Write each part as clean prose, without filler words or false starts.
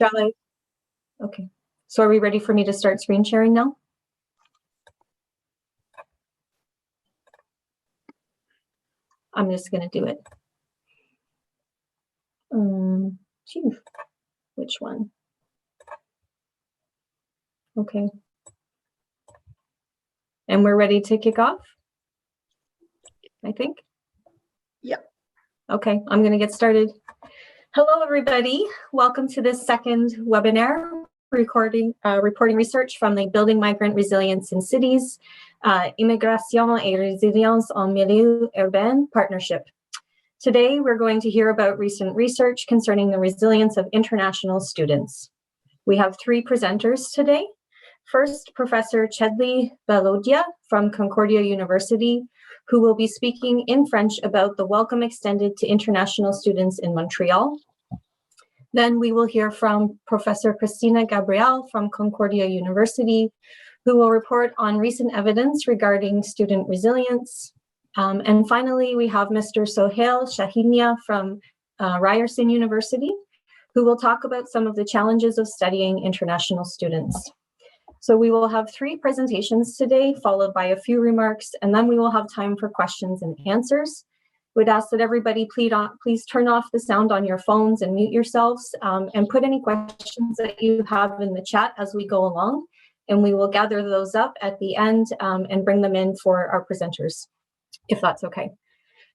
Shall I? Okay. So are we ready for me to start screen sharing now? I'm just going to do it. Which one? Okay. And we're ready to kick off, I think. Yep. Okay, I'm going to get started. Hello, everybody. Welcome to this second webinar, reporting research from the Building Migrant Resilience in Cities, Immigration et Résilience en Milieu Urbain Partnership. Today, we're going to hear about recent research concerning the resilience of international students. We have three presenters today. First, Professor Belkhodja from Concordia University, who will be speaking in French about the welcome extended to international students in Montreal. Then we will hear from Professor Cristina Gabriel from Concordia University, who will report on recent evidence regarding student resilience. And finally, we have Mr. Sohail Shahinia from Ryerson University, who will talk about some of the challenges of studying international students. So we will have three presentations today, followed by a few remarks, and then we will have time for questions and answers. We'd ask that everybody please turn off the sound on your phones and mute yourselves, and put any questions that you have in the chat as we go along, and we will gather those up at the end and bring them in for our presenters, if that's okay.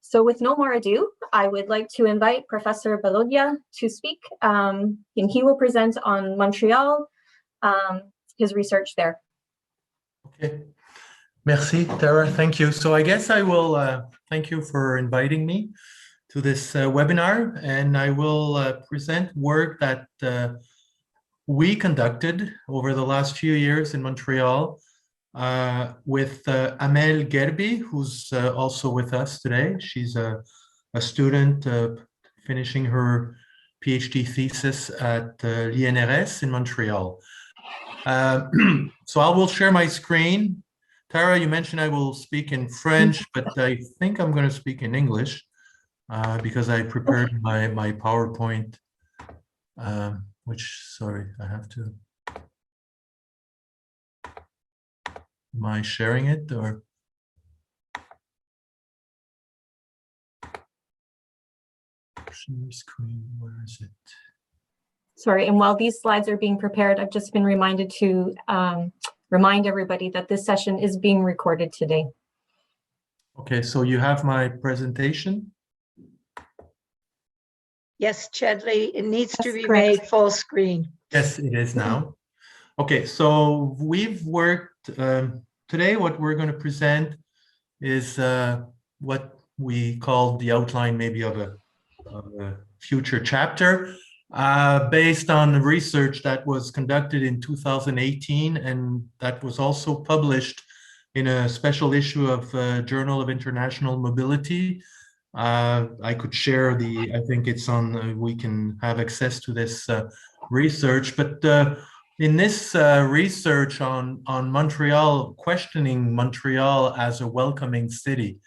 So with no more ado, I would like to invite Professor Belkhodja to speak, and he will present on Montreal, his research there. Okay. Merci, Tara. Thank you. So I guess I will thank you for inviting me to this webinar, and I will present work that we conducted over the last few years in Montreal with Amel Gherbi, who's also with us today. She's a student finishing her PhD thesis at l'INRS in Montreal. So I will share my screen. Tara, you mentioned I will speak in French, but I think I'm going to speak in English because I prepared my PowerPoint, which, sorry, I have to. Am I sharing it or? Share screen, where is it? Sorry, and while these slides are being prepared, I've just been reminded to remind everybody that this session is being recorded today. Okay, so you have my presentation? Yes, Chedley, it needs to be correct. made full screen. Yes, it is now. Okay, so we've worked, today what we're going to present is what we call the outline maybe of a future chapter. Based on research that was conducted in 2018 and that was also published in a special issue of Journal of International Mobility. I could share I think it's on, we can have access to this research, but in this research on Montreal, questioning Montreal as a welcoming city,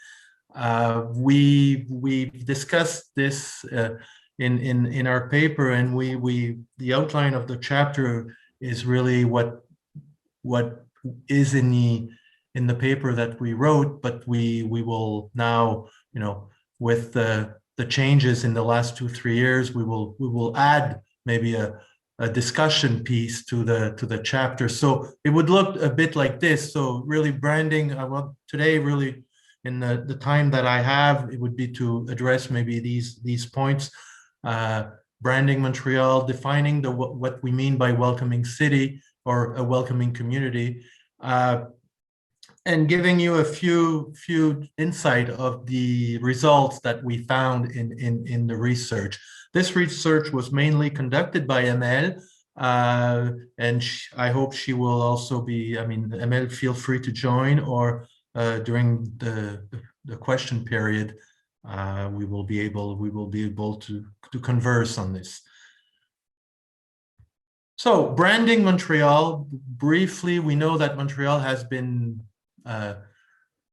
we've discussed this in our paper, and the outline of the chapter is really what is in the paper that we wrote, but we will now, you know, with the changes in the last 2-3 years, we will add maybe a discussion piece to the chapter. So it would look a bit like this. So really branding, I want today really in the time that I have, it would be to address maybe these points. Branding Montreal, defining what we mean by welcoming city or a welcoming community, and giving you a few insight of the results that we found in the research. This research was mainly conducted by Amel, and I hope she will also be, I mean, Amel, feel free to join, or during the question period, we will be able to converse on this. So branding Montreal, briefly, we know that Montreal has been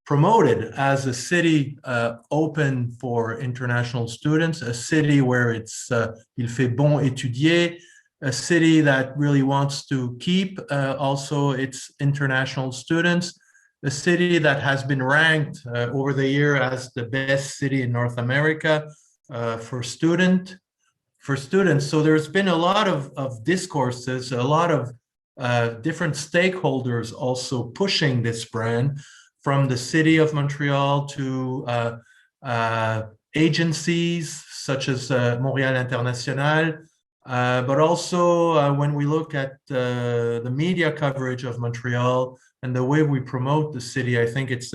promoted as a city open for international students, a city where it's il fait bon étudier, a city that really wants to keep also its international students, a city that has been ranked over the year as the best city in North America for students. So there's been a lot of discourses, a lot of different stakeholders also pushing this brand, from the city of Montreal to agencies such as Montréal International, but also when we look at the media coverage of Montreal and the way we promote the city, I think it's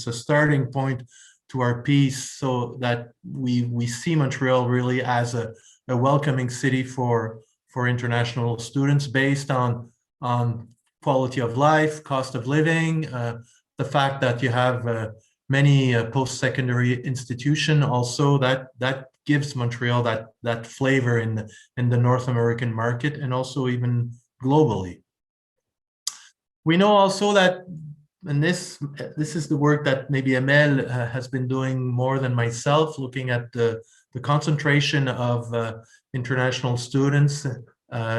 a starting point to our piece, so that we see Montreal really as a welcoming city for international students, based on quality of life, cost of living, the fact that you have many post-secondary institutions also that gives Montreal that flavor in the North American market, and also even globally. We know also that, and this is the work that maybe Amel has been doing more than myself, looking at the concentration of international students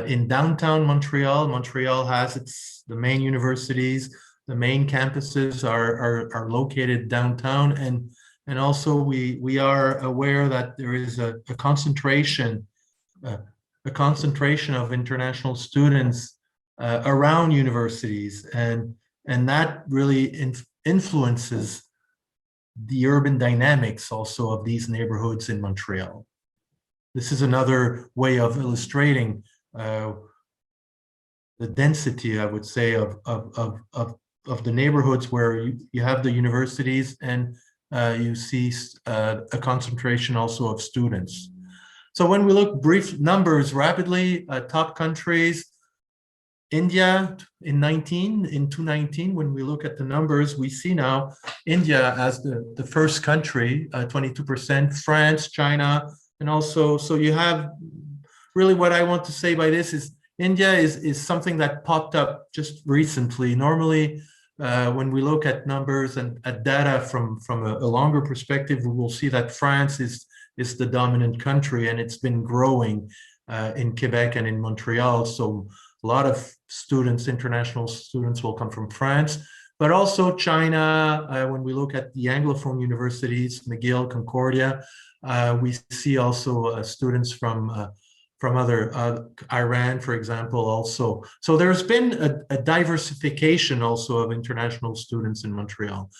in downtown Montreal. Montreal has the main universities, the main campuses are located downtown, and also we are aware that there is a concentration of international students around universities, and that really influences the urban dynamics also of these neighborhoods in Montreal. This is another way of illustrating the density, I would say, of the neighborhoods where you have the universities, and you see a concentration also of students. So when we look brief numbers rapidly, top countries, India in 2019, when we look at the numbers, we see now India as the first country, 22%, France, China, and also, so you have really, what I want to say by this is India is something that popped up just recently. Normally, when we look at numbers and at data from a longer perspective, we will see that France is the dominant country, and it's been growing in Quebec and in Montreal. So a lot of students, international students, will come from France, but also China. When we look at the Anglophone universities, McGill, Concordia, we see also students from other, Iran, for example, also. So there's been a diversification also of international students in Montreal.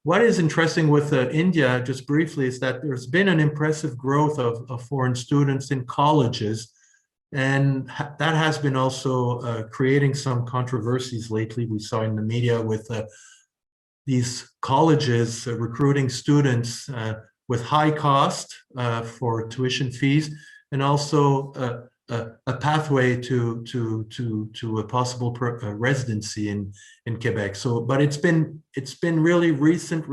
What is interesting with India, just briefly, is that there's been an impressive growth of foreign students in colleges, and that has been also creating some controversies lately. We saw in the media with these colleges recruiting students with high cost for tuition fees, and also a pathway to a possible residency in Quebec. So, but it's been really a recent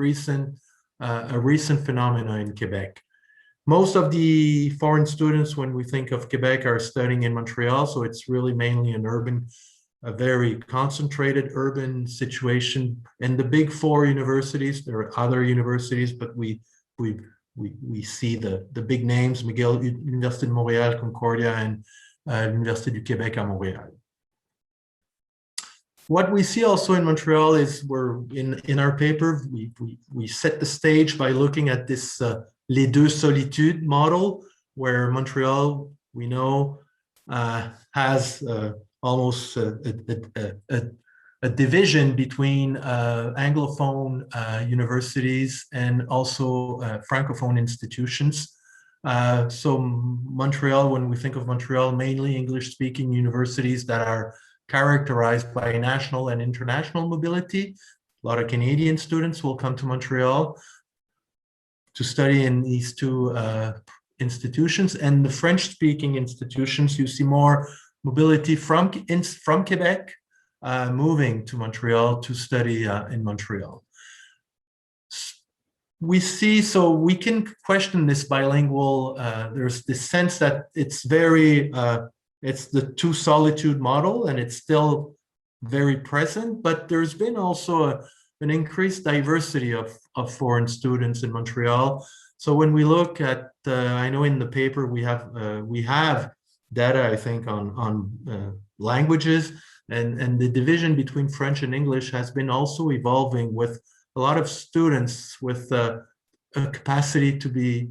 phenomena in Quebec. Most of the foreign students, when we think of Quebec, are studying in Montreal, so it's really mainly a very concentrated urban situation. And the big four universities, there are other universities, but we see the big names: McGill, Université de Montréal, Concordia, and Université du Québec à Montréal. What we see also in Montreal is, we're in our paper, we set the stage by looking at this Les Deux Solitudes model, where Montreal, we know, has almost a division between Anglophone universities and also Francophone institutions. So Montreal, when we think of Montreal, mainly English-speaking universities that are characterized by national and international mobility. A lot of Canadian students will come to Montreal to study in these two institutions, and the French-speaking institutions, you see more mobility from Quebec, moving to Montreal to study in Montreal. We see, so we can question this bilingual, there's this sense that it's it's the two solitude model, and it's still very present, but there's been also an increased diversity of foreign students in Montreal. So when we look at, I know in the paper we have data, I think, on languages, and the division between French and English has been also evolving with a lot of students with a capacity to be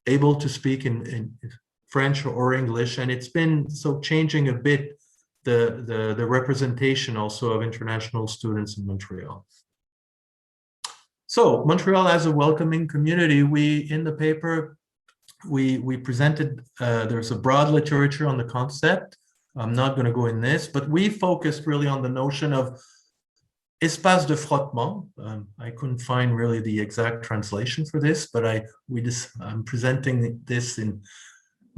able to speak in French or English, and it's been so changing a bit the representation also of international students in Montreal. So Montreal as a welcoming community, in the paper, we presented, there's a broad literature on the concept. I'm not going to go in this, but we focused really on the notion of espace de frottement. I couldn't find really the exact translation for this, but I'm presenting this in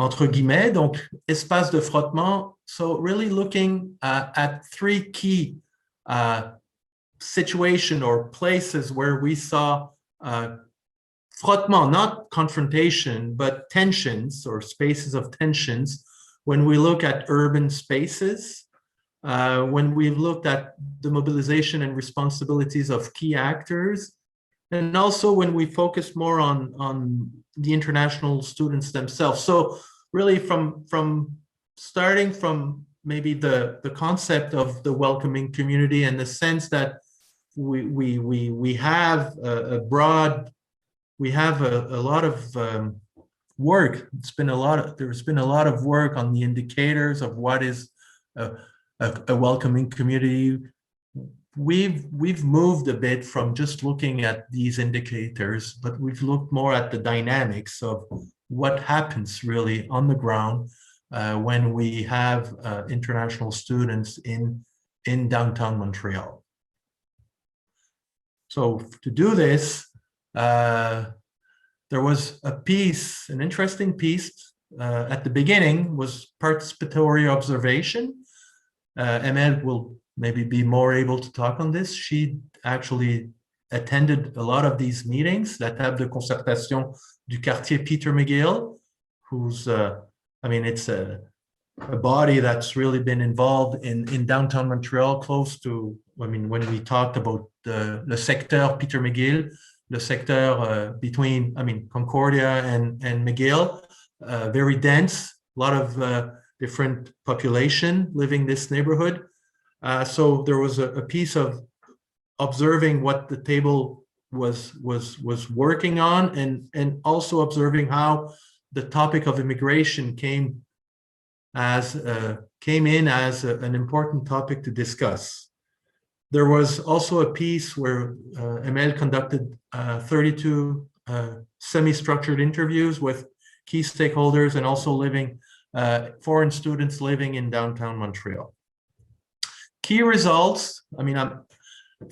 entre guillemets, donc espace de frottement. So really looking at three key situations or places where we saw frottement, not confrontation, but tensions or spaces of tensions when we look at urban spaces, when we've looked at the mobilization and responsibilities of key actors, and also when we focus more on the international students themselves. So really from starting from maybe the concept of the welcoming community and the sense that we have a broad, we have a lot of work. There's been a lot of work on the indicators of what is a welcoming community. We've moved a bit from just looking at these indicators, but we've looked more at the dynamics of what happens really on the ground when we have international students in downtown Montreal. So to do this, there was a piece, an interesting piece at the beginning, was participatory observation. Emel will maybe be more able to talk on this. She actually attended a lot of these meetings, la table de concertation du quartier Peter McGill, who's, I mean, it's a body that's really been involved in downtown Montreal, close to, I mean, when we talked about le secteur Peter McGill, le secteur between, I mean, Concordia and McGill, very dense, a lot of different population living this neighborhood. So there was a piece of observing what the table was working on, and also observing how the topic of immigration came in as an important topic to discuss. There was also a piece where Emel conducted 32 semi-structured interviews with key stakeholders and also foreign students living in downtown Montreal. Key results, I mean,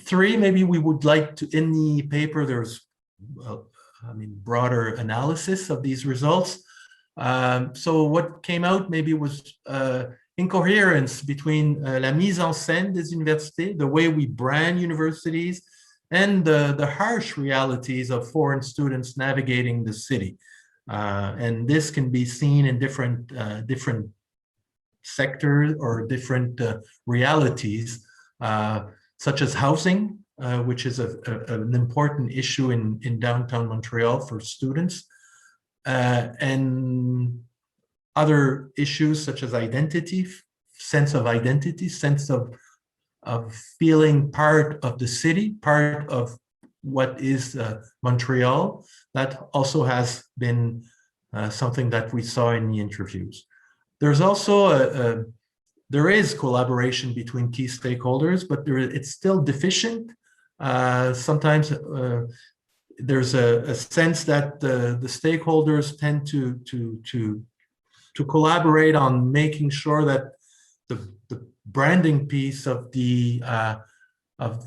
three, maybe we would like to, in the paper, there's, I mean, broader analysis of these results. So what came out maybe was incoherence between la mise en scène des universités, the way we brand universities, and the harsh realities of foreign students navigating the city. And this can be seen in different sectors or different realities, such as housing, which is an important issue in downtown Montreal for students, and other issues such as identity, sense of feeling part of the city, part of what is Montreal. That also has been something that we saw in the interviews. There's also there is collaboration between key stakeholders, but it's still deficient. Sometimes there's a sense that the stakeholders tend to collaborate on making sure that the branding piece of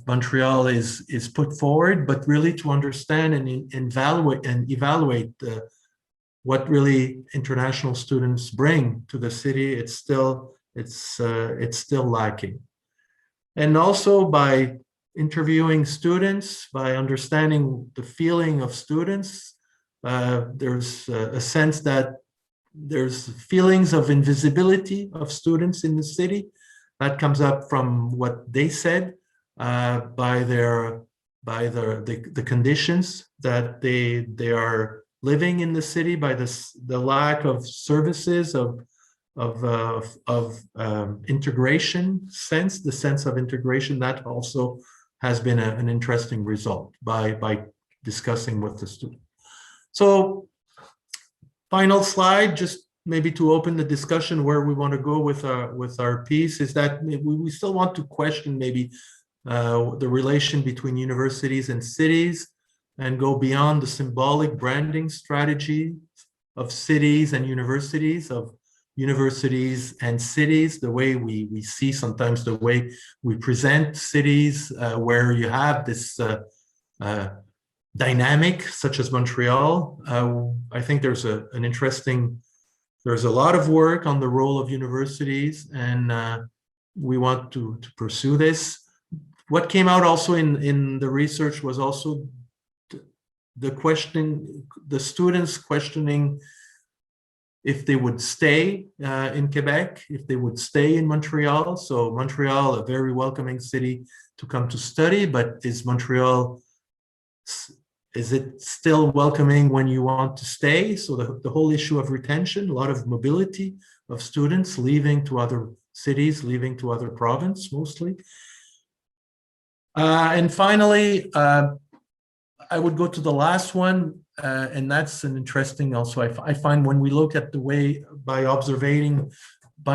Montreal is put forward, but really to understand and evaluate what really international students bring to the city. It's still lacking. And also by interviewing students, by understanding the feeling of students, there's a sense that there's feelings of invisibility of students in the city. That comes up from what they said, by the conditions that they are living in the city, by the lack of services, of integration sense, the sense of integration. That also has been an interesting result by discussing with the student. So final slide, just maybe to open the discussion where we want to go with our piece, is that we still want to question maybe the relation between universities and cities and go beyond the symbolic branding strategy of cities and universities, and cities, the way we see sometimes the way we present cities, where you have this dynamic, such as Montreal. I think there's a lot of work on the role of universities, and we want to pursue this. What came out also in the research was also the students questioning if they would stay in Quebec, if they would stay in Montreal. So Montreal, a very welcoming city to come to study, but is it still welcoming when you want to stay? So the whole issue of retention, a lot of mobility of students leaving to other cities, leaving to other provinces mostly. And finally, I would go to the last one, and that's an interesting also. I find when we look at the way by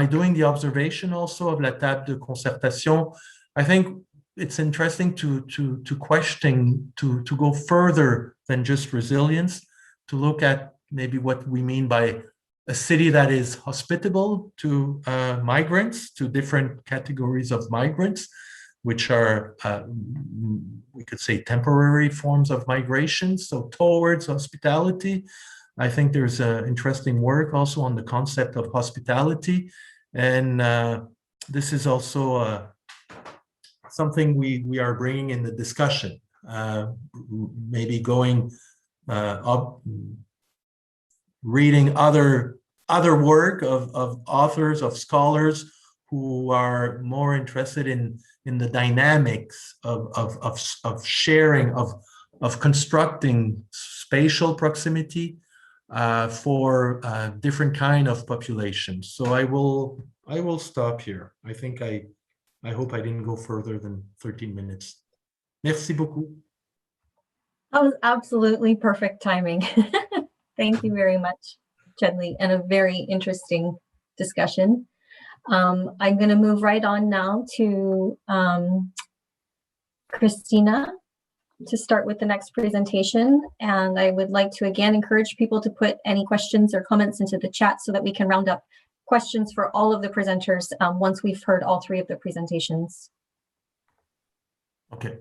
doing the observation also of la table de concertation, I think it's interesting to question, to go further than just resilience, to look at maybe what we mean by a city that is hospitable to migrants, to different categories of migrants, which are, we could say, temporary forms of migration, so towards hospitality. I think there's interesting work also on the concept of hospitality. And this is also something we are bringing in the discussion, maybe going up, reading other work of authors, of scholars who are more interested in the dynamics of sharing, of constructing spatial proximity for different kind of populations. So I will stop here. I hope I didn't go further than 13 minutes. Merci beaucoup. That was absolutely perfect timing. Thank you very much, Chedley, and a very interesting discussion. I'm going to move right on now to Christina to start with the next presentation. And I would like to again encourage people to put any questions or comments into the chat so that we can round up questions for all of the presenters once we've heard all three of the presentations. Okay.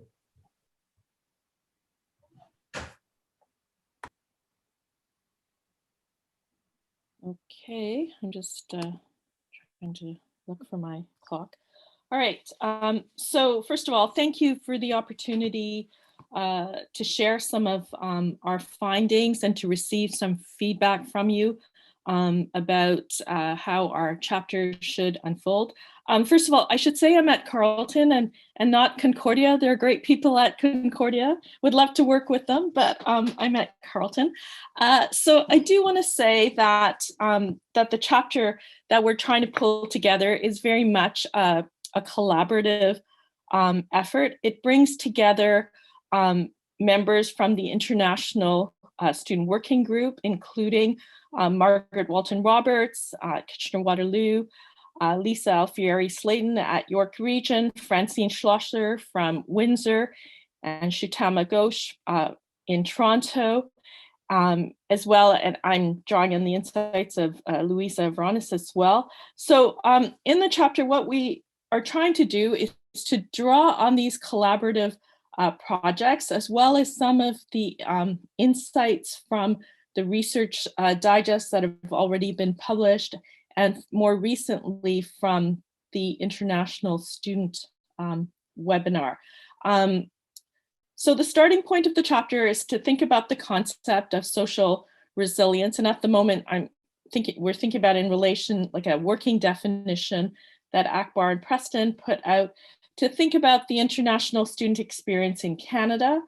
Okay, I'm just trying to look for my clock. All right, so first of all, thank you for the opportunity to share some of our findings and to receive some feedback from you about how our chapter should unfold. First of all, I should say I'm at Carleton and not Concordia. There are great people at Concordia. Would love to work with them, but I'm at Carleton. So I do want to say that that the chapter that we're trying to pull together is very much a collaborative effort. It brings together members from the International Student Working Group, including Margaret Walton-Roberts, Kitchener-Waterloo, Lisa Alfieri-Slayton at York Region, Francine Schlosser from Windsor, and Shutama Ghosh in Toronto, as well. And I'm drawing on the insights of Louisa Vronis as well. So in the chapter, what we are trying to do is to draw on these collaborative projects, as well as some of the insights from the research digests that have already been published, and more recently from the International Student webinar. So the starting point of the chapter is to think about the concept of social resilience. And at the moment, we're thinking about in relation, like a working definition that Akbar and Preston put out to think about the international student experience in Canada.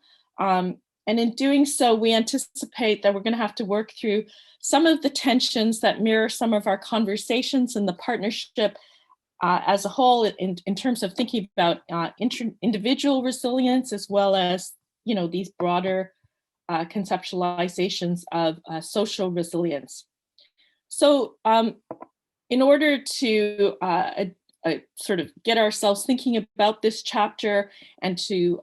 And in doing so, we anticipate that we're going to have to work through some of the tensions that mirror some of our conversations in the partnership as a whole in terms of thinking about individual resilience, as well as, these broader conceptualizations of social resilience. So in order to sort of get ourselves thinking about this chapter and to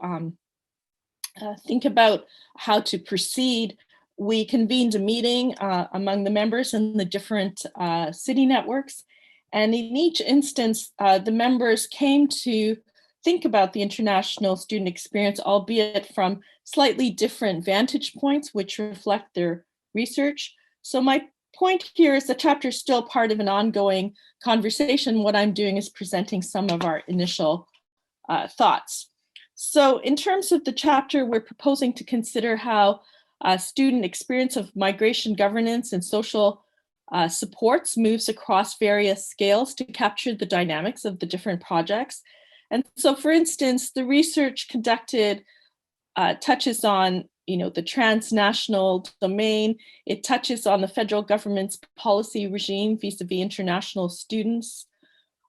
think about how to proceed, we convened a meeting among the members in the different city networks. And in each instance, the members came to think about the international student experience, albeit from slightly different vantage points, which reflect their research. So my point here is the chapter is still part of an ongoing conversation. What I'm doing is presenting some of our initial thoughts. So in terms of the chapter, we're proposing to consider how student experience of migration governance and social supports moves across various scales to capture the dynamics of the different projects. And so, for instance, the research conducted touches on the transnational domain. It touches on the federal government's policy regime vis-a-vis international students,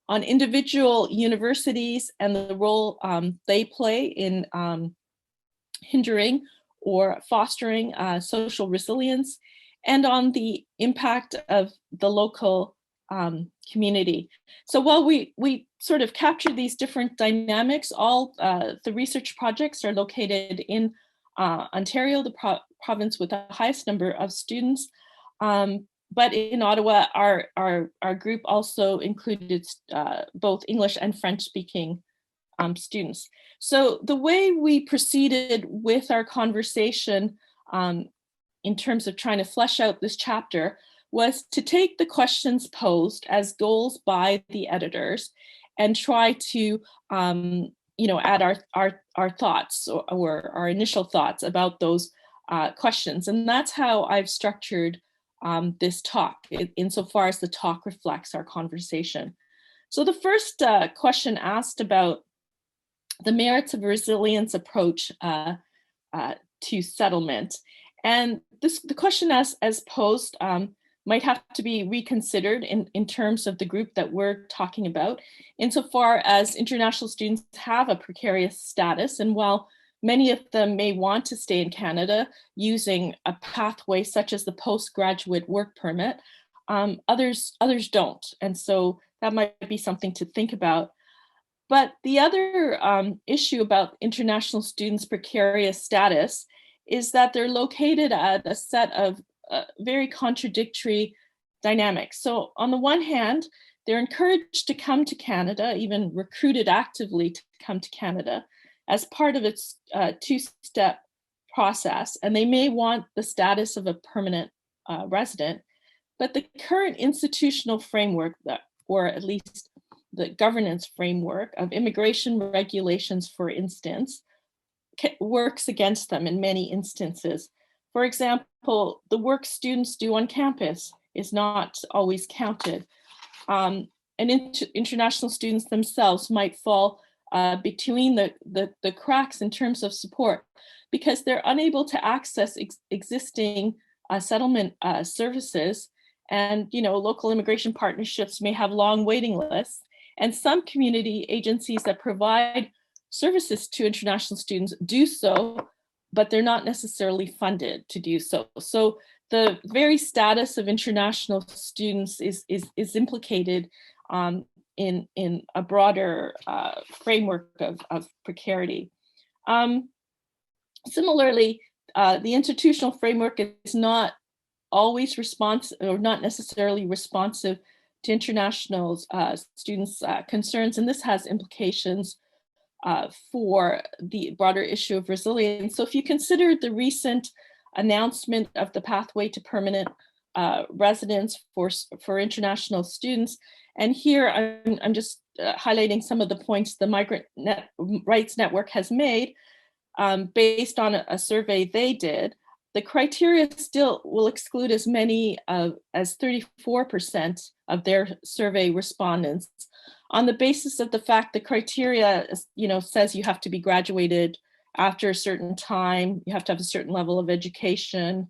on individual universities and the role they play in hindering or fostering social resilience, and on the impact of the local community. So while we sort of capture these different dynamics, all the research projects are located in Ontario, the province with the highest number of students. But in Ottawa, our group also included both English and French-speaking students. So the way we proceeded with our conversation in terms of trying to flesh out this chapter was to take the questions posed as goals by the editors and try to add our thoughts or our initial thoughts about those questions. And that's how I've structured this talk, insofar as the talk reflects our conversation. So the first question asked about the merits of a resilience approach to settlement. And the question as posed might have to be reconsidered in terms of the group that we're talking about, insofar as international students have a precarious status. And while many of them may want to stay in Canada using a pathway such as the postgraduate work permit, others don't. And so that might be something to think about. But the other issue about international students' precarious status is that they're located at a set of very contradictory dynamics. So on the one hand, they're encouraged to come to Canada, even recruited actively to come to Canada as part of its two-step process, and they may want the status of a permanent resident. But the current institutional framework, or at least the governance framework of immigration regulations, for instance, works against them in many instances. For example, the work students do on campus is not always counted. And international students themselves might fall between the cracks in terms of support because they're unable to access existing settlement services. And local immigration partnerships may have long waiting lists. And some community agencies that provide services to international students do so, but they're not necessarily funded to do so. So the very status of international students is implicated in a broader framework of precarity. Similarly, the institutional framework is not always responsive, or not necessarily responsive to international students' concerns, and this has implications for the broader issue of resilience. So if you consider the recent announcement of the pathway to permanent residence for international students, and here I'm just highlighting some of the points the Migrant Rights Network has made based on a survey they did. The criteria still will exclude as many as 34% of their survey respondents on the basis of the fact the criteria, says you have to be graduated after a certain time, you have to have a certain level of education.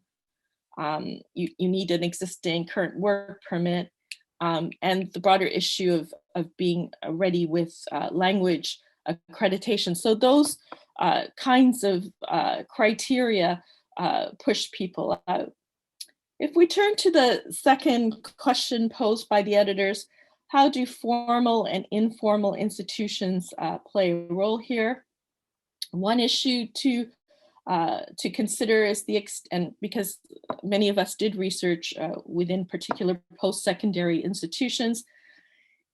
You need an existing current work permit, and the broader issue of being ready with language accreditation. So those kinds of criteria push people out. If we turn to the second question posed by the editors, how do formal and informal institutions play a role here? One issue to consider is and because many of us did research within particular post-secondary institutions,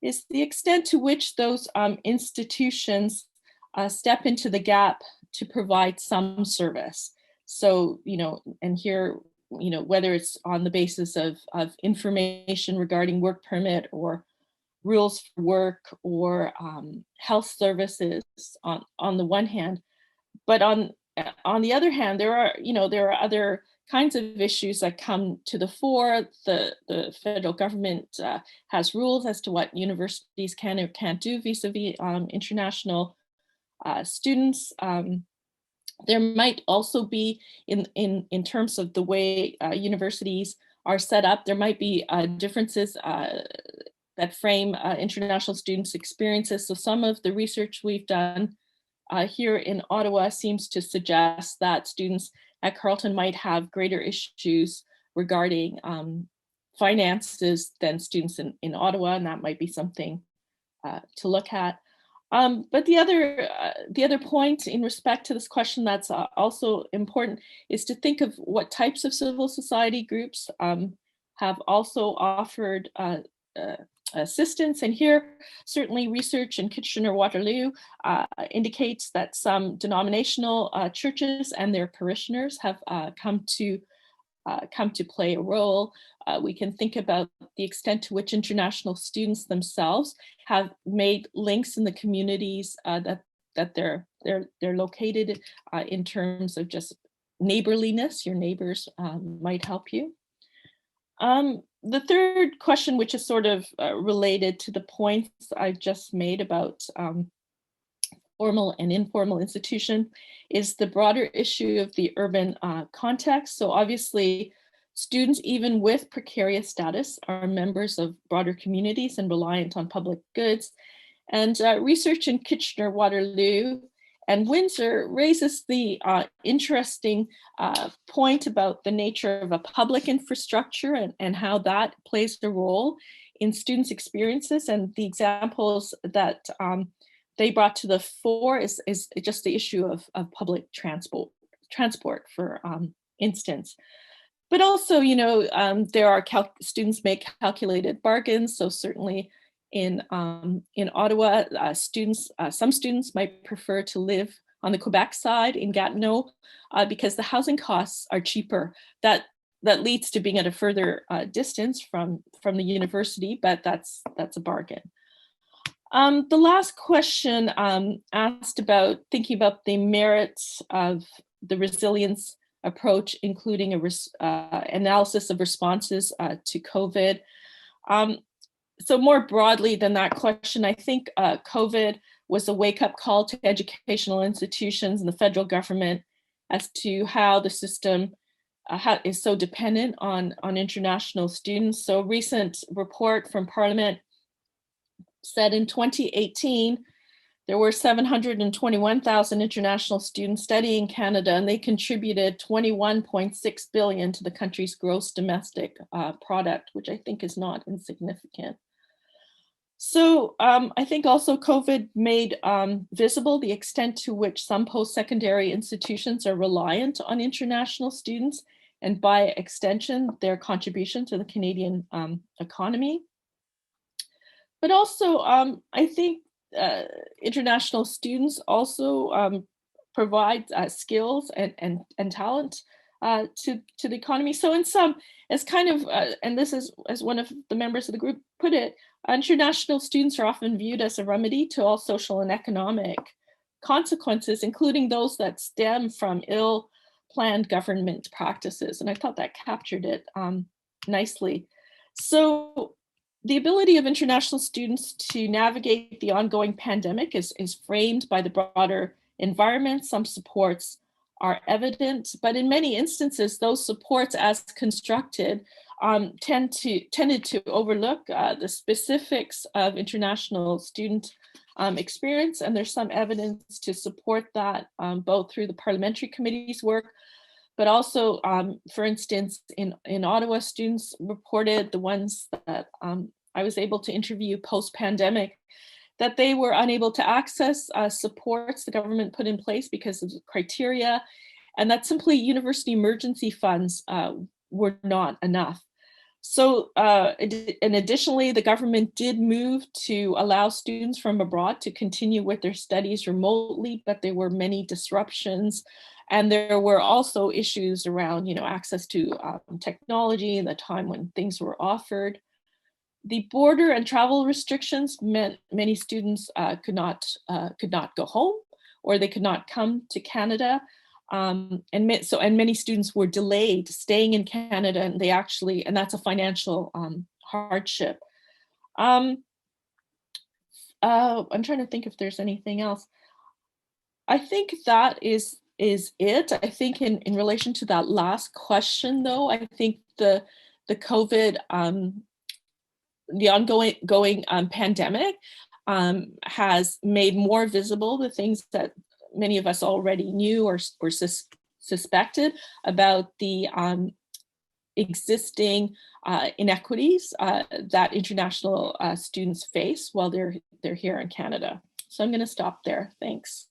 is the extent to which those institutions step into the gap to provide some service. So, and here, whether it's on the basis of information regarding work permit or rules for work or health services on the one hand, but on the other hand, there are other kinds of issues that come to the fore. The federal government has rules as to what universities can or can't do vis-a-vis international students. There might also be, in terms of the way universities are set up, there might be differences that frame international students' experiences. So some of the research we've done here in Ottawa seems to suggest that students at Carleton might have greater issues regarding finances than students in Ottawa, and that might be something to look at. But the other point in respect to this question that's also important is to think of what types of civil society groups have also offered assistance. And here, certainly research in Kitchener-Waterloo indicates that some denominational churches and their parishioners have come to play a role. We can think about the extent to which international students themselves have made links in the communities that they're located in terms of just neighborliness. Your neighbors might help you. The third question, which is sort of related to the points I've just made about formal and informal institution, is the broader issue of the urban context. So obviously, students, even with precarious status, are members of broader communities and reliant on public goods. And research in Kitchener-Waterloo and Windsor raises the interesting point about the nature of a public infrastructure and how that plays a role in students' experiences. And the examples that they brought to the fore is just the issue of public transport, for instance. But also, there are students make calculated bargains. So certainly in Ottawa, some students might prefer to live on the Quebec side in Gatineau because the housing costs are cheaper. That leads to being at a further distance from the university, but that's a bargain. The last question asked about thinking about the merits of the resilience approach, including analysis of responses to COVID. So more broadly than that question, I think COVID was a wake-up call to educational institutions and the federal government as to how the system is so dependent on international students. So a recent report from Parliament said in 2018, there were 721,000 international students studying Canada, and they contributed 21.6 billion to the country's gross domestic product, which I think is not insignificant. So I think also COVID made visible the extent to which some post-secondary institutions are reliant on international students, and by extension, their contribution to the Canadian economy. But also, I think international students also provide skills and talent to the economy. So in some, as kind of, and this is as one of the members of the group put it, international students are often viewed as a remedy to all social and economic consequences, including those that stem from ill-planned government practices. And I thought that captured it nicely. So the ability of international students to navigate the ongoing pandemic is framed by the broader environment. Some supports are evident, but in many instances, those supports as constructed tended to overlook the specifics of international student experience. And there's some evidence to support that, both through the parliamentary committee's work, but also, for instance, in Ottawa, students reported, the ones that I was able to interview post-pandemic, that they were unable to access supports the government put in place because of the criteria, and that simply university emergency funds were not enough. So, and additionally, the government did move to allow students from abroad to continue with their studies remotely, but there were many disruptions. And there were also issues around, access to technology and the time when things were offered. The border and travel restrictions meant many students could not go home, or they could not come to Canada. And many students were delayed staying in Canada, and and that's a financial hardship. I'm trying to think if there's anything else. I think that is it. I think in relation to that last question, though, I think the COVID, the ongoing pandemic has made more visible the things that many of us already knew or suspected about the existing inequities that international students face while they're here in Canada. So I'm going to stop there. Thanks.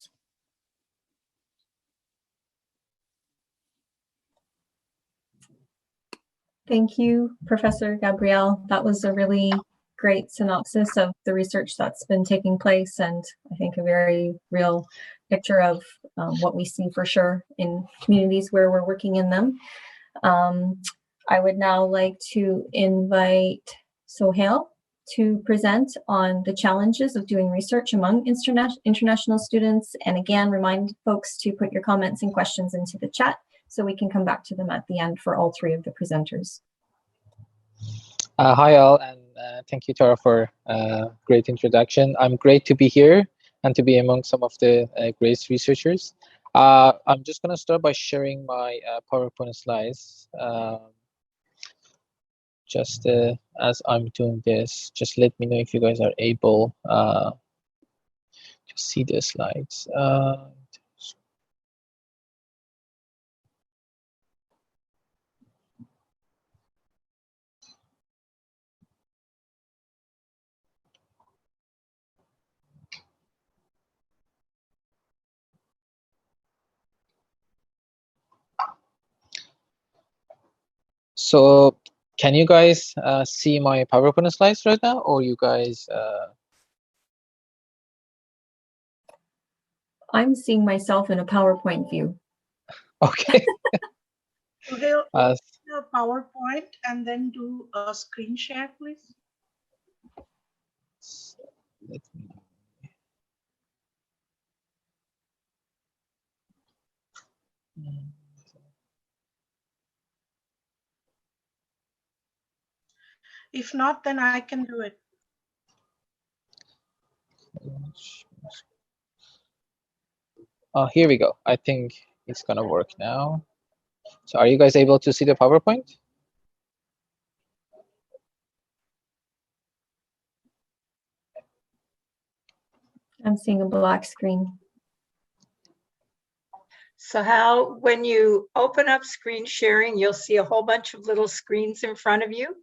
Thank you, Professor Gabrielle. That was a really great synopsis of the research that's been taking place, and I think a very real picture of what we see for sure in communities where we're working in them. I would now like to invite Sohail to present on the challenges of doing research among international students, and again, remind folks to put your comments and questions into the chat so we can come back to them at the end for all three of the presenters. Hi all, and thank you, Tara, for a great introduction. I'm great to be here and to be among some of the great researchers. I'm just going to start by sharing my PowerPoint slides. Just as I'm doing this, just let me know if you guys are able to see the slides. So can you guys see my PowerPoint slides right now, or you guys? I'm seeing myself in a PowerPoint view. Okay. So open the PowerPoint and then do a screen share, please. Let me. If not, then I can do it. Here we go. I think it's gonna work now. So are you guys able to see the PowerPoint? I'm seeing a black screen. So how, when you open up screen sharing, you'll see a whole bunch of little screens in front of you.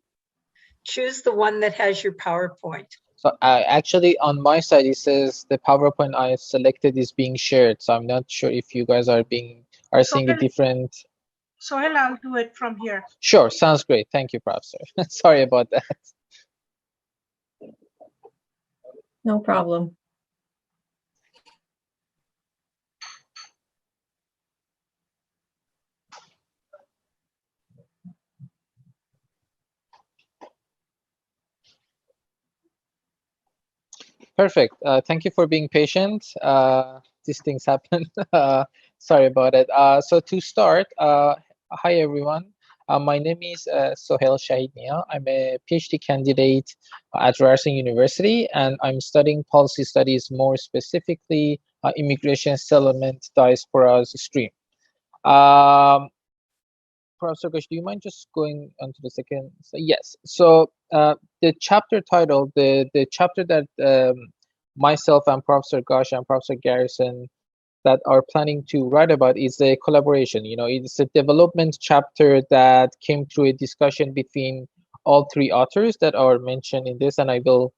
Choose the one that has your PowerPoint. So actually on my side, it says the PowerPoint I selected is being shared. So I'm not sure if you guys are seeing a different. Sohail, I'll do it from here. Sure, sounds great. Thank you, Prof. Sorry about that. No problem. Perfect. Thank you for being patient. These things happen. Sorry about it. So to start, hi everyone. My name is Sohail Shahid Mia. I'm a PhD candidate at Ryerson University, and I'm studying policy studies, more specifically immigration, settlement, diasporas stream. Professor Ghosh, do you mind just going on to the second? Yes. So the chapter title, the chapter that myself and Professor Ghosh and Professor Garrison that are planning to write about is a collaboration. You know, it's a development chapter that came through a discussion between all three authors that are mentioned in this, and I will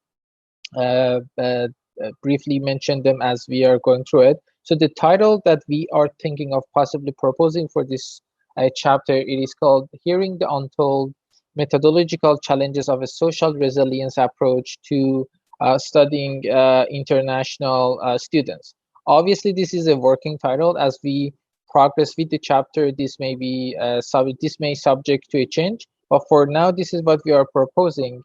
briefly mention them as we are going through it. So the title that we are thinking of possibly proposing for this chapter, it is called Hearing the Untold: Methodological Challenges of a Social Resilience Approach to Studying International Students. Obviously, this is a working title. As we progress with the chapter, this may be this may subject to a change. But for now, this is what we are proposing.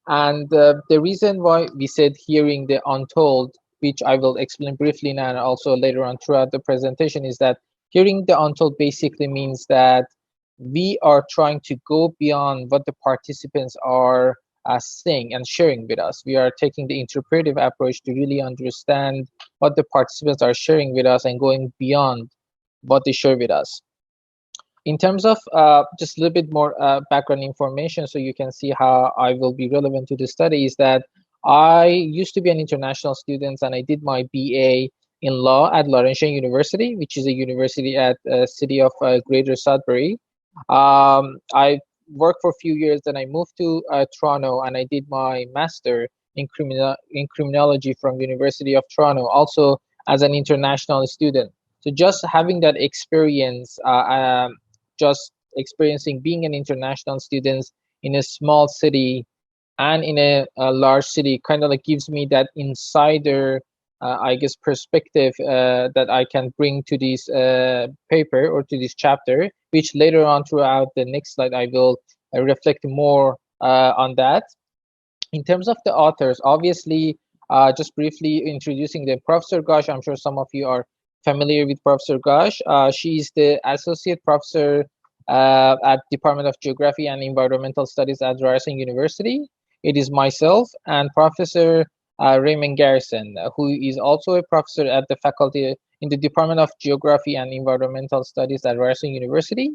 And the reason why we said hearing the untold, which I will explain briefly now and also later on throughout the presentation, is that hearing the untold basically means that we are trying to go beyond what the participants are saying and sharing with us. We are taking the interpretive approach to really understand what the participants are sharing with us and going beyond what they share with us. In terms of just a little bit more background information, so you can see how I will be relevant to the study, is that I used to be an international student and I did my BA in law at Laurentian University, which is a university at the city of Greater Sudbury. I worked for a few years, then I moved to Toronto and I did my master in criminology from University of Toronto, also as an international student. So just having that experience, just experiencing being an international student in a small city and in a large city kind of like gives me that insider, I guess, perspective that I can bring to this paper or to this chapter, which later on throughout the next slide, I will reflect more on that. In terms of the authors, obviously, just briefly introducing them. Professor Ghosh, I'm sure some of you are familiar with Professor Ghosh. She is the Associate Professor at Department of Geography and Environmental Studies at Ryerson University. It is myself and Professor Raymond Garrison, who is also a professor at the faculty in the Department of Geography and Environmental Studies at Ryerson University.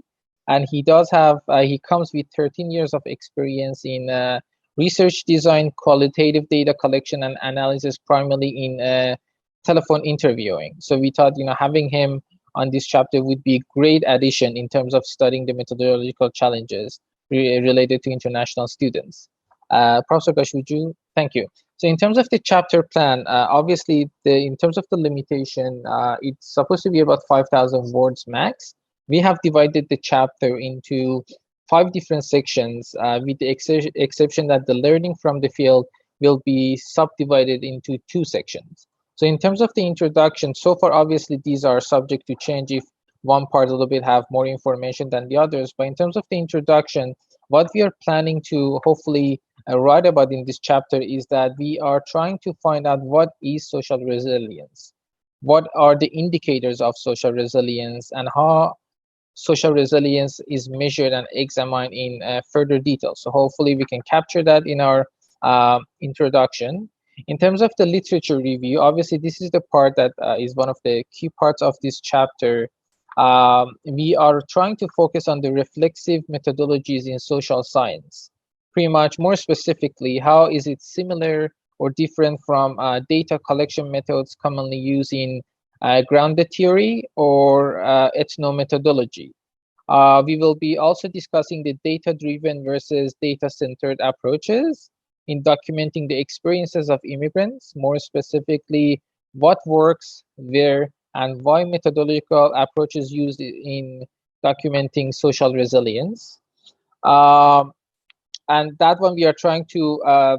And he does have, he comes with 13 years of experience in research design, qualitative data collection and analysis, primarily in telephone interviewing. So we thought, having him on this chapter would be a great addition in terms of studying the methodological challenges related to international students. Professor Ghosh, would you? Thank you. So in terms of the chapter plan, obviously, in terms of the limitation, it's supposed to be about 5,000 words max. We have divided the chapter into 5 different sections, with the exception that the learning from the field will be subdivided into 2 sections. So in terms of the introduction, so far, obviously, these are subject to change if one part a little bit have more information than the others. But in terms of the introduction, what we are planning to hopefully write about in this chapter is that we are trying to find out what is social resilience, what are the indicators of social resilience, and how social resilience is measured and examined in further detail. So hopefully we can capture that in our introduction. In terms of the literature review, obviously this is the part that is one of the key parts of this chapter. We are trying to focus on the reflexive methodologies in social science. Pretty much more specifically, how is it similar or different from data collection methods commonly used in grounded theory or ethnomethodology. We will be also discussing the data-driven versus data-centered approaches in documenting the experiences of immigrants, more specifically, what works, where, and why methodological approaches used in documenting social resilience. And that one we are trying to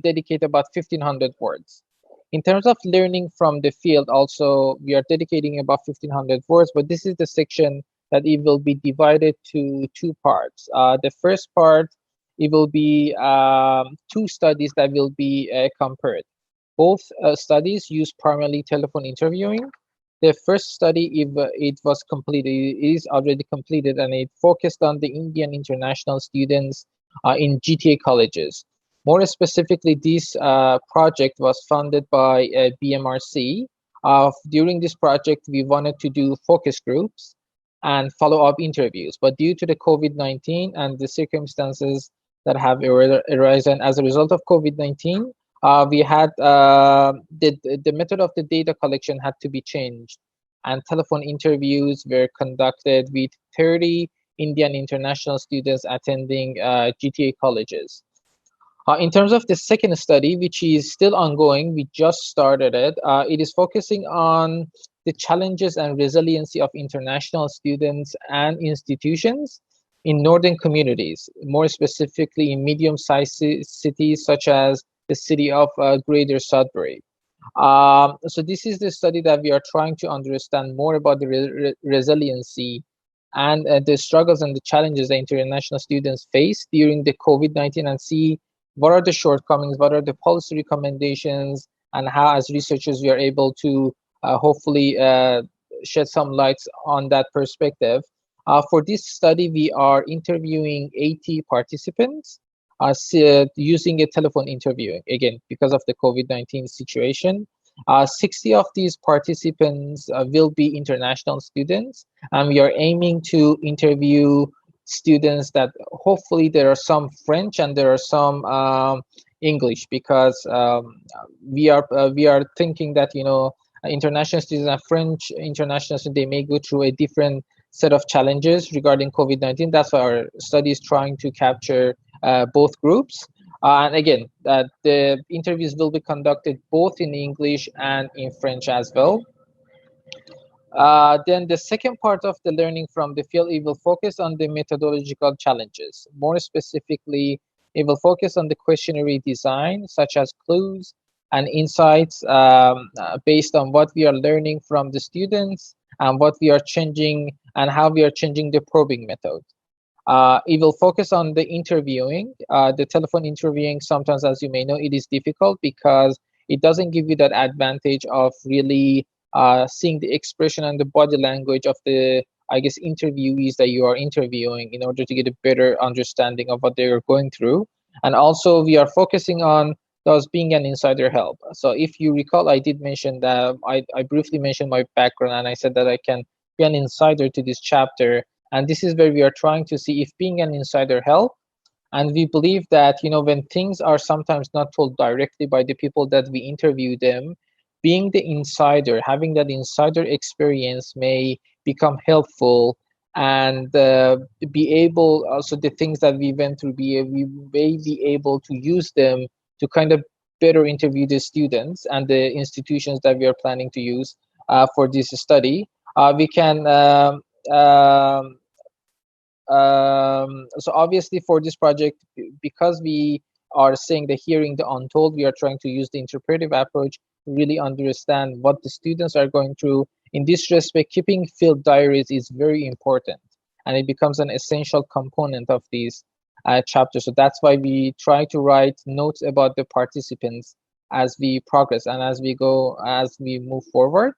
dedicate about 1,500 words. In terms of learning from the field, also, we are dedicating about 1,500 words, but this is the section that it will be divided to 2 parts. The first part, it will be 2 studies that will be compared. Both studies use primarily telephone interviewing. The first study, if it was completed, it is already completed, and it focused on the Indian international students in GTA colleges. More specifically, this project was funded by BMRC During this project, we wanted to do focus groups and follow-up interviews, but due to the COVID-19 and the circumstances that have arisen as a result of COVID-19, we had the method of the data collection had to be changed, and telephone interviews were conducted with 30 Indian international students attending GTA colleges. In terms of the second study, which is still ongoing, we just started it. It is focusing on the challenges and resiliency of international students and institutions in northern communities, more specifically in medium-sized cities such as the city of Greater Sudbury. So this is the study that we are trying to understand more about the resiliency and the struggles and the challenges that international students face during the COVID-19, and see what are the shortcomings, what are the policy recommendations, and how as researchers we are able to hopefully shed some lights on that perspective. For this study, we are interviewing 80 participants using a telephone interview, again, because of the COVID-19 situation. 60 of these participants will be international students, and we are aiming to interview students that hopefully there are some French and there are some English, because we are thinking that international students and French international students, they may go through a different set of challenges regarding COVID-19. That's why our study is trying to capture both groups. And again, the interviews will be conducted both in English and in French as well. Then the second part of the learning from the field, it will focus on the methodological challenges. More specifically, it will focus on the questionnaire design, such as clues and insights based on what we are learning from the students and what we are changing and how we are changing the probing method. It will focus on the interviewing. The telephone interviewing, sometimes, as you may know, it is difficult because it doesn't give you that advantage of really seeing the expression and the body language of the, I guess, interviewees that you are interviewing in order to get a better understanding of what they are going through. And also, we are focusing on those being an insider help. So if you recall, I did mention that I briefly mentioned my background, and I said that I can be an insider to this chapter. And this is where we are trying to see if being an insider help. And we believe that, when things are sometimes not told directly by the people that we interview them, being the insider, having that insider experience may become helpful, and be able, also the things that we went through, we may be able to use them to kind of better interview the students and the institutions that we are planning to use for this study. We can so obviously for this project, because we are saying the hearing the untold, we are trying to use the interpretive approach to really understand what the students are going through. In this respect, keeping field diaries is very important, and it becomes an essential component of these chapters. So that's why we try to write notes about the participants as we progress and as we move forward.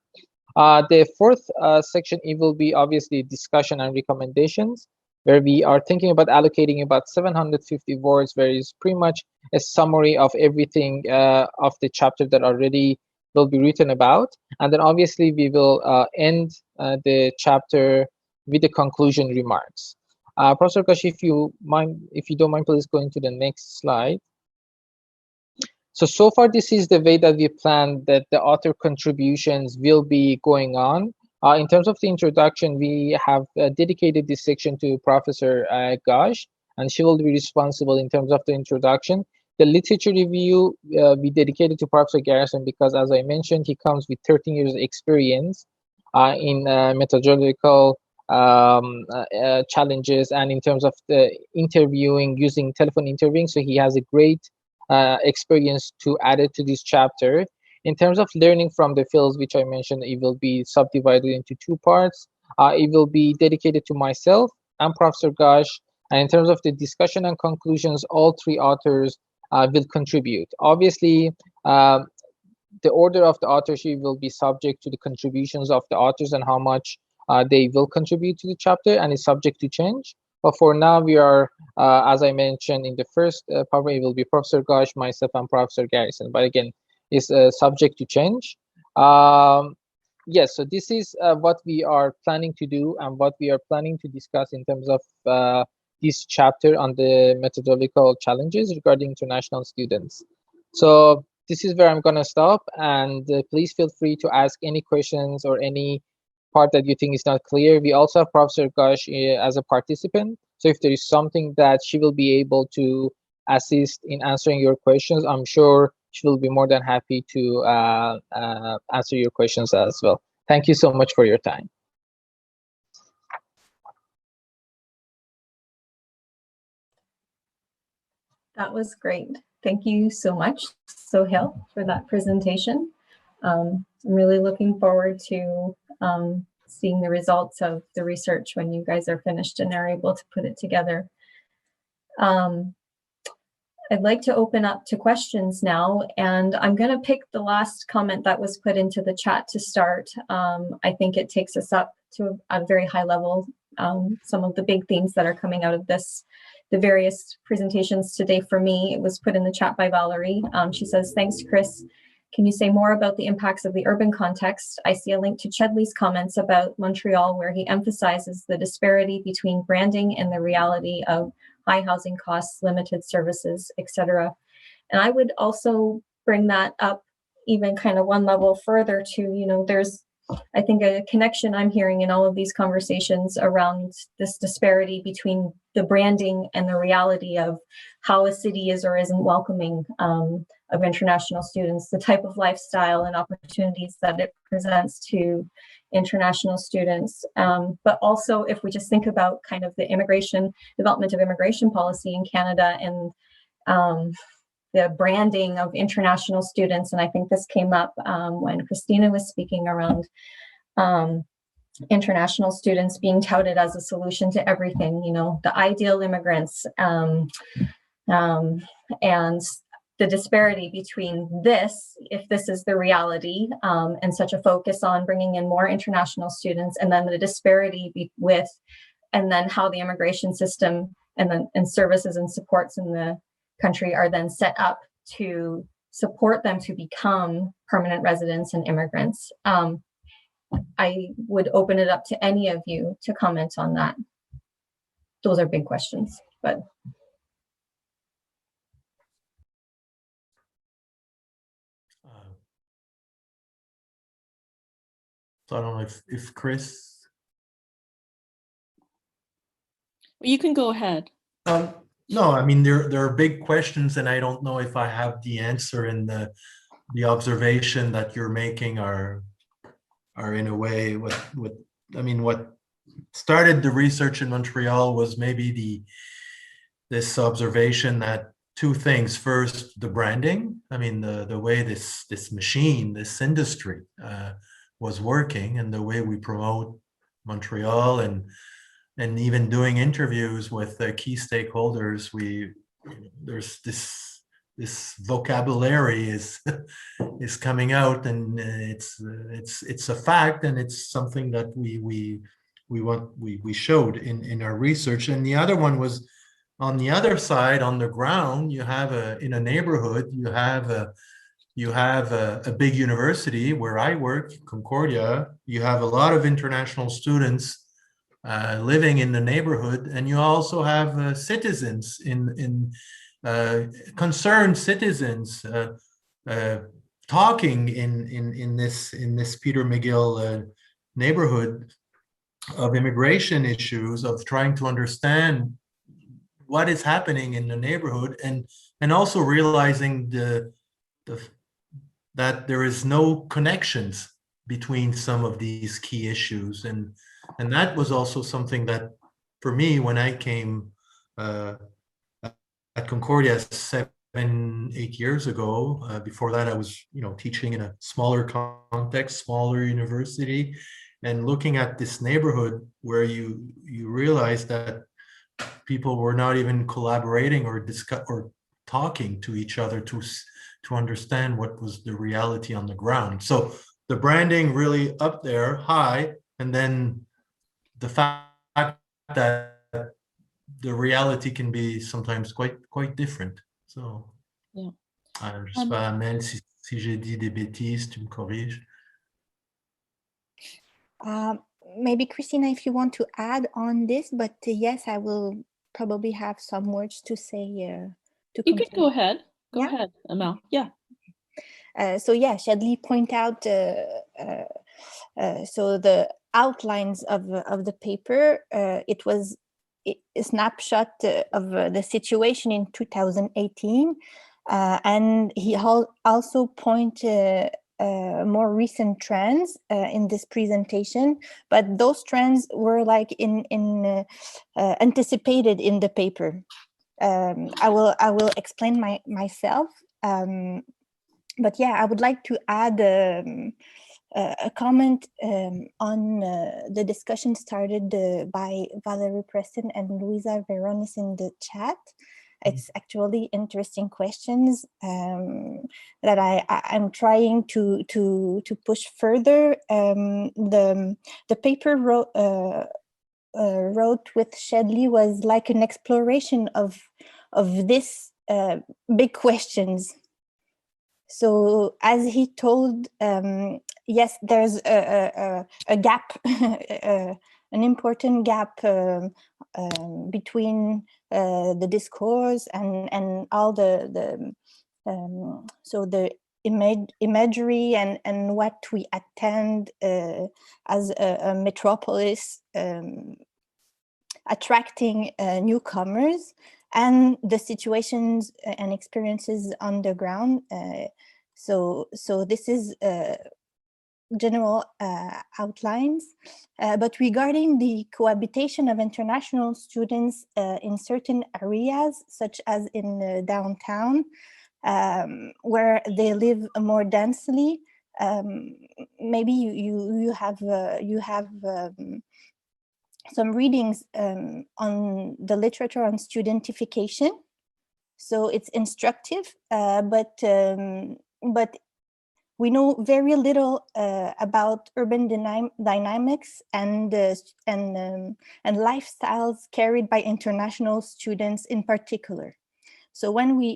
The fourth section, it will be obviously discussion and recommendations, where we are thinking about allocating about 750 words, where it's pretty much a summary of everything of the chapter that already will be written about. And then obviously we will end the chapter with the conclusion remarks. Professor Kashi, if you don't mind, please go into the next slide. So far, this is the way that we plan that the author contributions will be going on. In terms of the introduction, we have dedicated this section to Professor Ghosh, and she will be responsible in terms of the introduction. The literature review we dedicated to Professor Garrison because, as I mentioned, he comes with 13 years of experience in methodological challenges and in terms of the interviewing, using telephone interviewing. So he has a great experience to add it to this chapter. In terms of learning from the fields, which I mentioned, it will be subdivided into two parts. It will be dedicated to myself and Professor Ghosh. And in terms of the discussion and conclusions, all three authors will contribute. Obviously, the order of the authorship will be subject to the contributions of the authors and how much they will contribute to the chapter, and is subject to change. But for now, we are, as I mentioned in the first part, it will be Professor Ghosh, myself, and Professor Garrison. But again, it's subject to change. yes, so this is what we are planning to do and what we are planning to discuss in terms of this chapter on the methodological challenges regarding international students. So this is where I'm going to stop, and please feel free to ask any questions or any part that you think is not clear. We also have Professor Gosh as a participant. So if there is something that she will be able to assist in answering your questions, I'm sure she will be more than happy to answer your questions as well. Thank you so much for your time. That was great. Thank you so much, Sohail, for that presentation. I'm really looking forward to seeing the results of the research when you guys are finished and are able to put it together. I'd like to open up to questions now, and I'm going to pick the last comment that was put into the chat to start. I think it takes us up to a very high level. Some of the big themes that are coming out of this, the various presentations today for me, it was put in the chat by Valerie. She says, thanks, Chris. Can you say more about the impacts of the urban context? I see a link to Chedley's comments about Montreal, where he emphasizes the disparity between branding and the reality of high housing costs, limited services, etc. And I would also bring that up even kind of one level further to, you know, there's, I think, a connection I'm hearing in all of these conversations around this disparity between the branding and the reality of how a city is or isn't welcoming of international students, the type of lifestyle and opportunities that it presents to international students. But also, if we just think about kind of the development of immigration policy in Canada and the branding of international students, and I think this came up when Christina was speaking around international students being touted as a solution to everything, you know, the ideal immigrants, and the disparity between this, if this is the reality, and such a focus on bringing in more international students, and then the disparity with, and then how the immigration system and services and supports in the country are then set up to support them to become permanent residents and immigrants. I would open it up to any of you to comment on that. Those are big questions, but. So I don't know if Chris. You can go ahead. No, I mean, there are big questions, and I don't know if I have the answer, and the observation that you're making are in a way what started the research in Montreal was maybe this observation that two things. First, the branding. I mean, the way this machine, this industry was working, and the way we promote Montreal, and even doing interviews with key stakeholders, there's this vocabulary is coming out, and it's a fact, and it's something that we showed in our research. And the other one was on the other side, on the ground. You have in a neighborhood, you have a big university where I work, Concordia. You have a lot of international students living in the neighborhood, and you also have citizens concerned citizens talking in this Peter McGill neighborhood of immigration issues, of trying to understand what is happening in the neighborhood, and also realizing that there is no connections between some of these key issues, and that was also something that, for me, when I came at Concordia 7-8 years ago. Before that, I was teaching in a smaller context, smaller university, and looking at this neighborhood where you realize that people were not even collaborating or talking to each other to understand what was the reality on the ground. So the branding really up there high, and then the fact that the reality can be sometimes quite different. So yeah. Je sais pas, Amel, si j'ai dit des bêtises, tu me corriges. Maybe Christina, if you want to add on this, but yes, I will probably have some words to say to You can complete. go ahead. Go Yeah? ahead, Amal. Yeah. So yeah, Shadley point out so the outlines of the paper. It was a snapshot of the situation in 2018, and he also point more recent trends in this presentation, but those trends were like anticipated in the paper. I will explain myself. But yeah, I would like to add a comment on the discussion started by Valerie Preston and Luisa Veronis in the chat. It's actually interesting questions that I'm trying to push further. The paper wrote with Shadley was like an exploration of this big questions. So as he told, yes, there's a gap, an important gap between the discourse and all the imagery and what we attend as a metropolis attracting newcomers, and the situations and experiences on the ground. So this is general outlines. But regarding the cohabitation of international students in certain areas, such as in downtown, where they live more densely, maybe you have some readings on the literature on studentification. So it's instructive, but we know very little about urban dynamics and lifestyles carried by international students in particular. So when we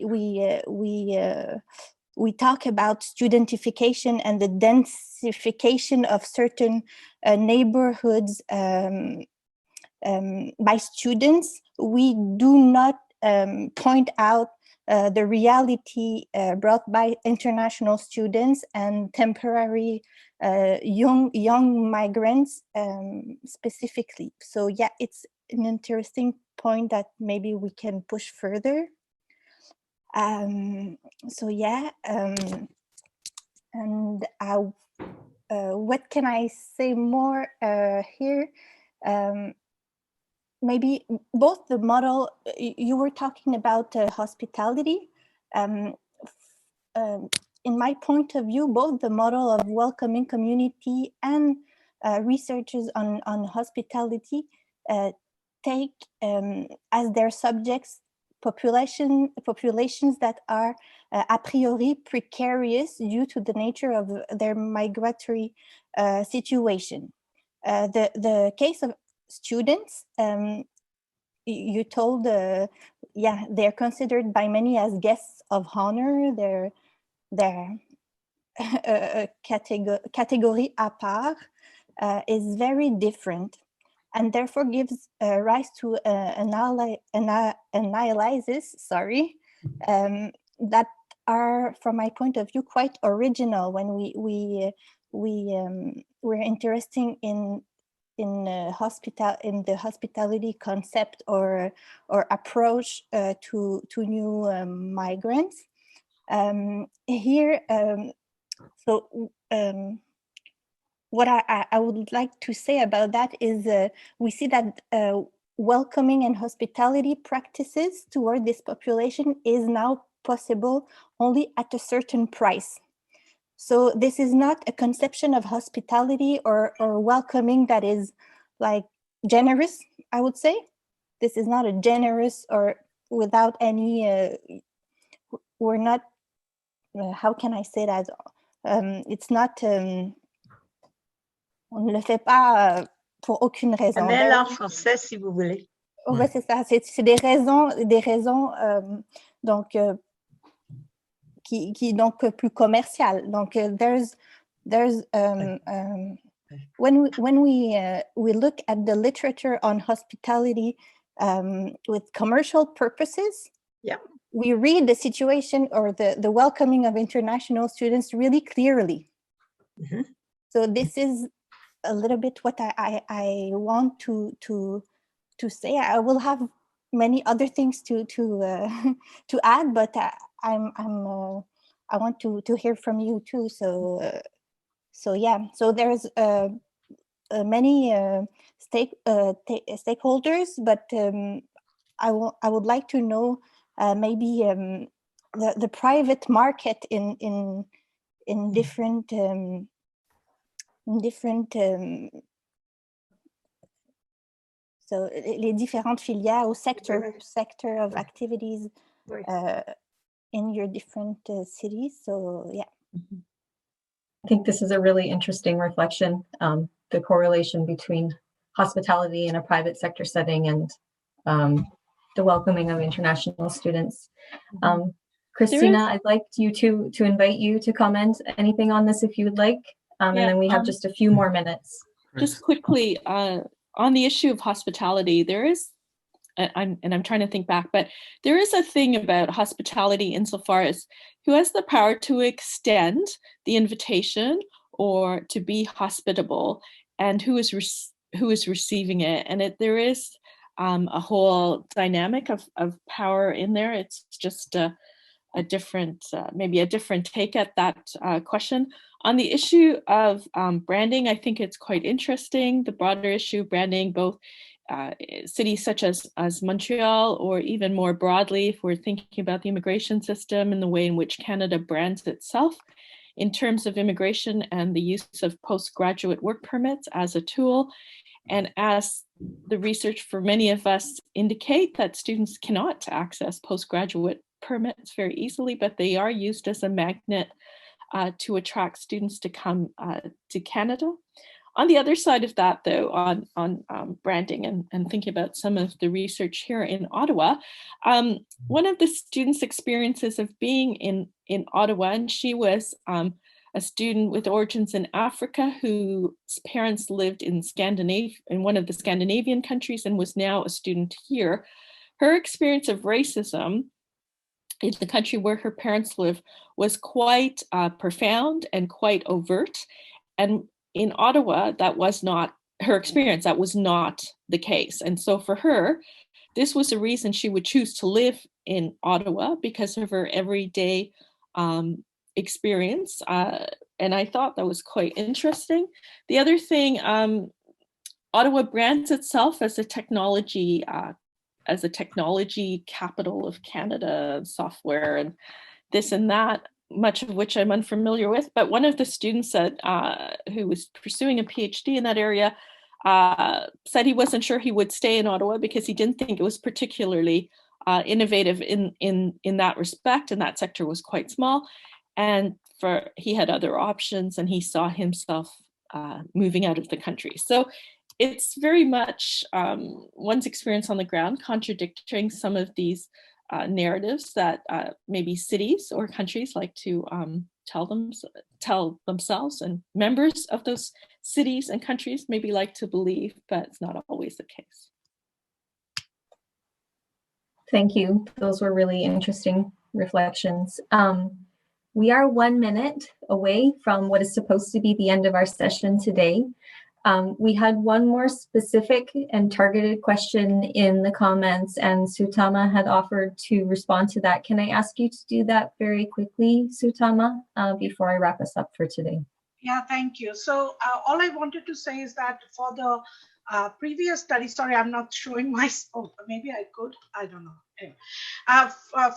talk about studentification and the densification of certain neighborhoods by students, we do not point out the reality brought by international students and temporary young migrants specifically. So yeah, it's an interesting point that maybe we can push further. So yeah, and what can I say more here? Maybe both the model, you were talking about hospitality. In my point of view, both the model of welcoming community and researchers on hospitality take as their subjects populations that are a priori precarious due to the nature of their migratory situation. The case of students, you told, yeah, they're considered by many as guests of honor. They're a category à part, is very different, and therefore gives rise to an analysis, sorry, that are, from my point of view, quite original when we're interested in the hospitality concept or approach to new migrants. Here, what I would like to say about that is we see that welcoming and hospitality practices toward this population is now possible only at a certain price. So this is not a conception of hospitality or welcoming that is like generous, I would say. This is not a generous or without any, we're not, how can I say that? It's not, on ne le fait pas pour aucune raison. Mets-le en français si vous voulez. Oh, ouais, c'est ça, c'est des raisons donc qui donc plus commerciales. Donc there's when we look at the literature on hospitality with commercial purposes, Yeah. we read the situation or the welcoming of international students really clearly. Mm-hmm. So this is a little bit what I want to say. I will have many other things to to add, but I want to hear from you too. So yeah. So there's many stakeholders, but I would like to know maybe the private market in different so les différentes filières ou sector of activities in your different cities. So yeah. I think this is a really interesting reflection, the correlation between hospitality in a private sector setting and the welcoming of international students. Christina, I'd like you to invite you to comment anything on this if you would like, and then we have just a few more minutes. Just quickly, on the issue of hospitality, there is, I'm trying to think back, but there is a thing about hospitality insofar as who has the power to extend the invitation or to be hospitable, and who is receiving it. And there is a whole dynamic of power in there. It's just a different, maybe a different take at that question. On the issue of branding, I think it's quite interesting, the broader issue of branding, both cities such as Montreal, or even more broadly, if we're thinking about the immigration system and the way in which Canada brands itself in terms of immigration and the use of postgraduate work permits as a tool. And as the research for many of us indicate, that students cannot access postgraduate permits very easily, but they are used as a magnet to attract students to come to Canada. On the other side of that, though, on branding and thinking about some of the research here in Ottawa, one of the students' experiences of being in Ottawa, and she was a student with origins in Africa whose parents lived in one of the Scandinavian countries, and was now a student here. Her experience of racism in the country where her parents live was quite profound and quite overt. And in Ottawa, that was not her experience. That was not the case. And so for her, this was a reason she would choose to live in Ottawa, because of her everyday experience. And I thought that was quite interesting. The other thing, Ottawa brands itself as a technology capital of Canada, software and this and that, much of which I'm unfamiliar with. But one of the students said, who was pursuing a PhD in that area, said he wasn't sure he would stay in Ottawa because he didn't think it was particularly innovative in that respect, and that sector was quite small. And he had other options, and he saw himself moving out of the country. So it's very much one's experience on the ground contradicting some of these narratives that maybe cities or countries like to tell themselves, and members of those cities and countries maybe like to believe, but it's not always the case. Thank you. Those were really interesting reflections. We are 1 minute away from what is supposed to be the end of our session today. We had one more specific and targeted question in the comments, and Sutama had offered to respond to that. Can I ask you to do that very quickly, Sutama, before I wrap us up for today? Yeah, thank you. So all I wanted to say is that for the previous study, sorry, I'm not showing my, maybe I could, I don't know. Anyway,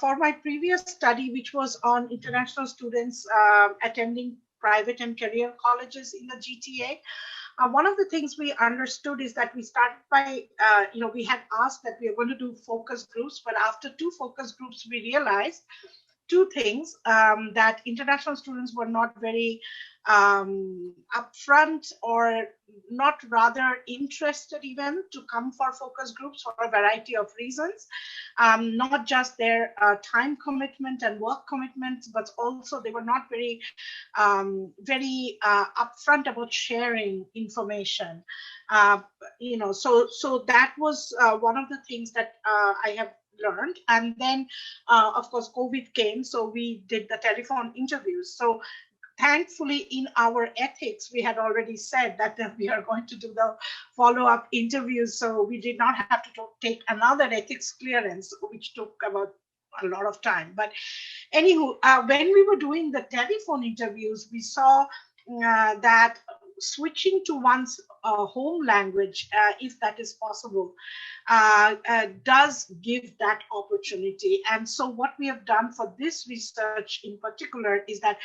for my previous study, which was on international students attending private and career colleges in the GTA, one of the things we understood is that we started by, we had asked that we are going to do focus groups, but after 2 focus groups, we realized two things, that international students were not very upfront or not rather interested even to come for focus groups for a variety of reasons, not just their time commitment and work commitments, but also they were not very upfront about sharing information. So that was one of the things that I have learned. And then of course COVID came, so we did the telephone interviews. So thankfully in our ethics we had already said that we are going to do the follow-up interviews, so we did not have to take another ethics clearance, which took about a lot of time. But anywho, when we were doing the telephone interviews, we saw that switching to one's home language, if that is possible, does give that opportunity. And so what we have done for this research in particular is that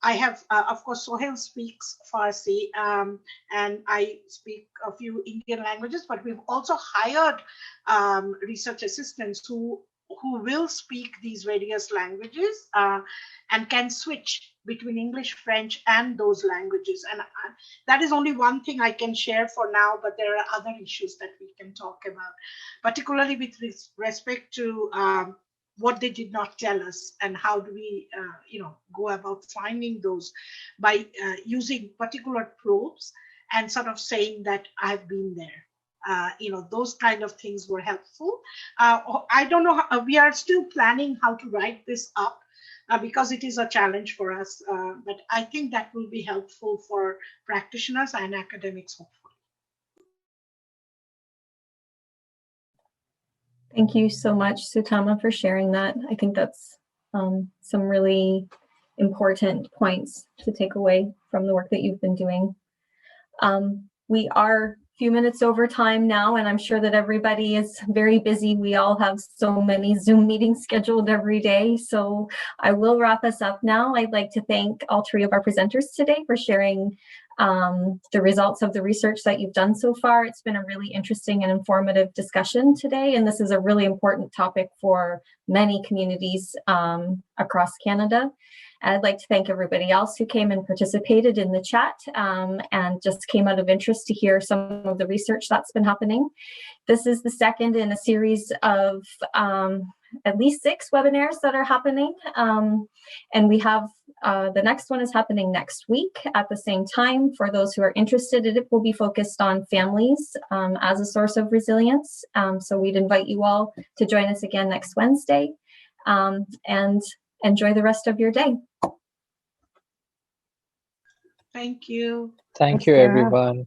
I have, of course, Sohail speaks Farsi, and I speak a few Indian languages, but we've also hired research assistants who will speak these various languages and can switch between English, French, and those languages. And that is only one thing I can share for now, but there are other issues that we can talk about, particularly with respect to what they did not tell us and how do we go about finding those by using particular probes and sort of saying that I've been there. Those kind of things were helpful. I don't know, we are still planning how to write this up because it is a challenge for us, but I think that will be helpful for practitioners and academics, hopefully. Thank you so much, Sutama, for sharing that. I think that's some really important points to take away from the work that you've been doing. We are a few minutes over time now, and I'm sure that everybody is very busy. We all have so many Zoom meetings scheduled every day, so I will wrap us up now. I'd like to thank all three of our presenters today for sharing the results of the research that you've done so far. It's been a really interesting and informative discussion today, and this is a really important topic for many communities across Canada. I'd like to thank everybody else who came and participated in the chat and just came out of interest to hear some of the research that's been happening. This is the second in a series of at least 6 webinars that are happening. And we have the next one is happening next week at the same time. For those who are interested, it will be focused on families as a source of resilience. So we'd invite you all to join us again next Wednesday and enjoy the rest of your day. Thank you. Thank you, everyone.